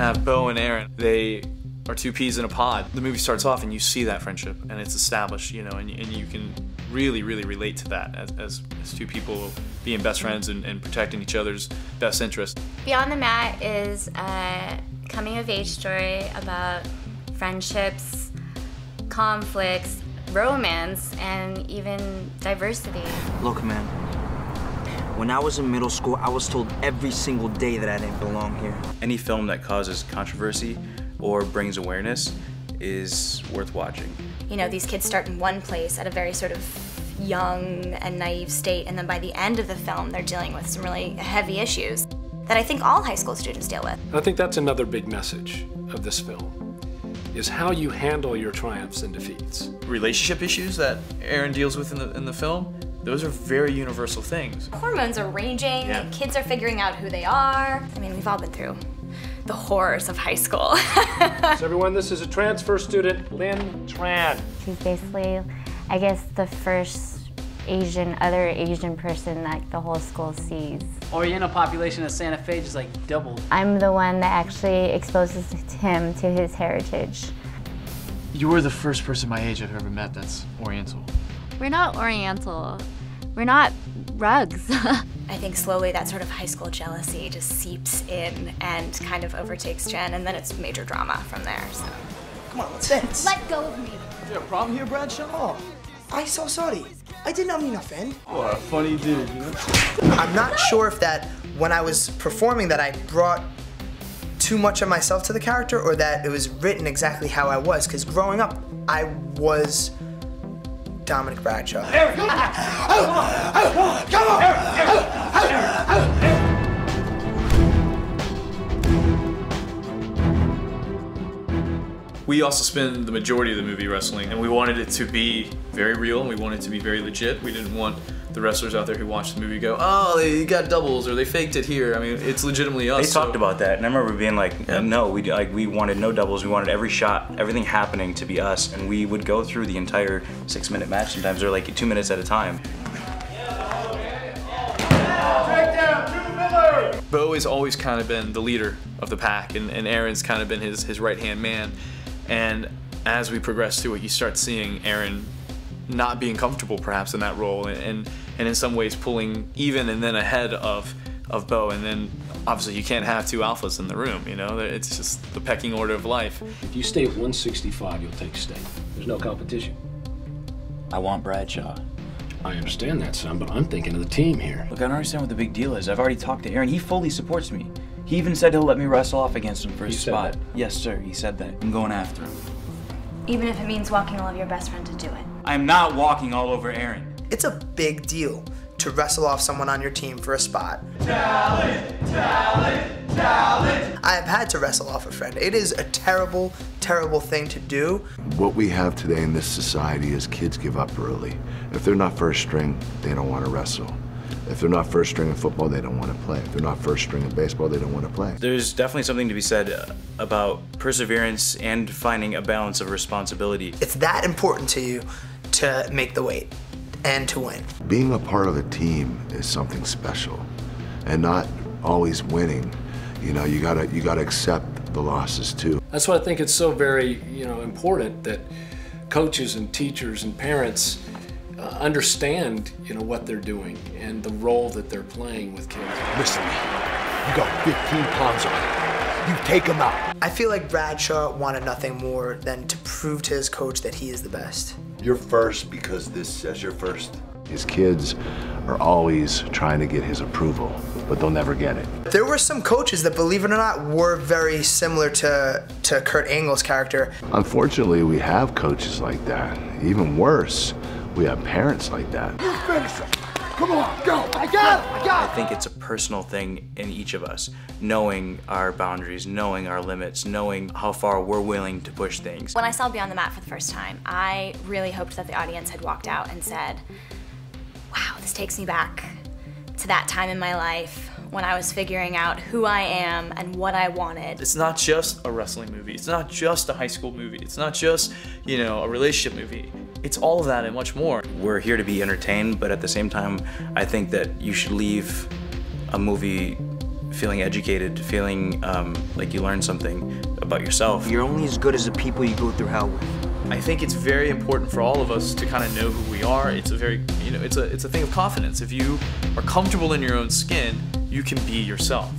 have Bo and Aaron. They are two peas in a pod. The movie starts off and you see that friendship and it's established, you know, and you can really relate to that as two people being best friends and protecting each other's best interests. Beyond the Mat is a coming-of-age story about friendships, conflicts, romance, and even diversity. Look, man, when I was in middle school, I was told every single day that I didn't belong here. Any film that causes controversy or brings awareness is worth watching. You know, these kids start in one place at a very sort of young and naive state, and then by the end of the film, they're dealing with some really heavy issues that I think all high school students deal with. I think that's another big message of this film, is how you handle your triumphs and defeats. Relationship issues that Aaron deals with in the film, those are very universal things. Hormones are ranging, Yeah. Kids are figuring out who they are. I mean, we've all been through the horrors of high school. So everyone, this is a transfer student, Lynn Tran. She's basically, I guess, the first other Asian person that the whole school sees. Oriental population of Santa Fe just like doubled. I'm the one that actually exposes him to his heritage. You were the first person my age I've ever met that's Oriental. We're not Oriental. We're not rugs. I think slowly that sort of high school jealousy just seeps in and kind of overtakes Jen, and then it's major drama from there, so. Come on, let's dance. Let go of me. Is there a problem here, Bradshaw? Oh, I'm so sorry. I did not mean to offend. What a funny dude, you know? I'm not sure if that, when I was performing, that I brought too much of myself to the character, or that it was written exactly how I was, because growing up, I was Dominic Bradshaw. Eric! Come on! We also spend the majority of the movie wrestling, and we wanted it to be very real, and we wanted it to be very legit. We didn't want the wrestlers out there who watched the movie go, oh, they got doubles, or they faked it here. I mean, it's legitimately us. They talked about that, and I remember being like, no, we wanted no doubles. We wanted every shot, everything happening to be us, and we would go through the entire 6-minute match. Sometimes they're like 2 minutes at a time. Bo has always kind of been the leader of the pack, and Aaron's kind of been his right-hand man. And as we progress through it, you start seeing Aaron not being comfortable perhaps in that role, and in some ways pulling even and then ahead of Bo. And then obviously you can't have two alphas in the room, you know? It's just the pecking order of life. If you stay at 165, you'll take state. There's no competition. I want Bradshaw. I understand that, son, but I'm thinking of the team here. Look, I don't understand what the big deal is. I've already talked to Aaron. He fully supports me. He even said he'll let me wrestle off against him for his spot. That? Yes, sir, he said that. I'm going after him. Even if it means walking all of your best friend to do it. I'm not walking all over Aaron. It's a big deal to wrestle off someone on your team for a spot. Challenge! Challenge! Challenge! I have had to wrestle off a friend. It is a terrible, terrible thing to do. What we have today in this society is kids give up early. If they're not first string, they don't want to wrestle. If they're not first string in football, they don't want to play. If they're not first string in baseball, they don't want to play. There's definitely something to be said about perseverance and finding a balance of responsibility. It's that important to you to make the weight and to win. Being a part of a team is something special, and not always winning. You know, you gotta accept the losses too. That's why I think it's so very, important that coaches and teachers and parents understand, what they're doing and the role that they're playing with kids. Listen to me. You got 15 pounds on you. You take them out. I feel like Bradshaw wanted nothing more than to prove to his coach that he is the best. You're first because this says you're first. His kids are always trying to get his approval, but they'll never get it. There were some coaches that, believe it or not, were very similar to Kurt Angle's character. Unfortunately, we have coaches like that. Even worse, we have parents like that. You finish it. Come on, go. I got it. I got it. I think it's a personal thing in each of us, knowing our boundaries, knowing our limits, knowing how far we're willing to push things. When I saw Beyond the Mat for the first time, I really hoped that the audience had walked out and said, wow, this takes me back to that time in my life when I was figuring out who I am and what I wanted. It's not just a wrestling movie. It's not just a high school movie. It's not just, a relationship movie. It's all of that and much more. We're here to be entertained, but at the same time, I think that you should leave a movie feeling educated, feeling like you learned something about yourself. You're only as good as the people you go through hell with. I think it's very important for all of us to kind of know who we are. It's a very, it's a thing of confidence. If you are comfortable in your own skin, you can be yourself.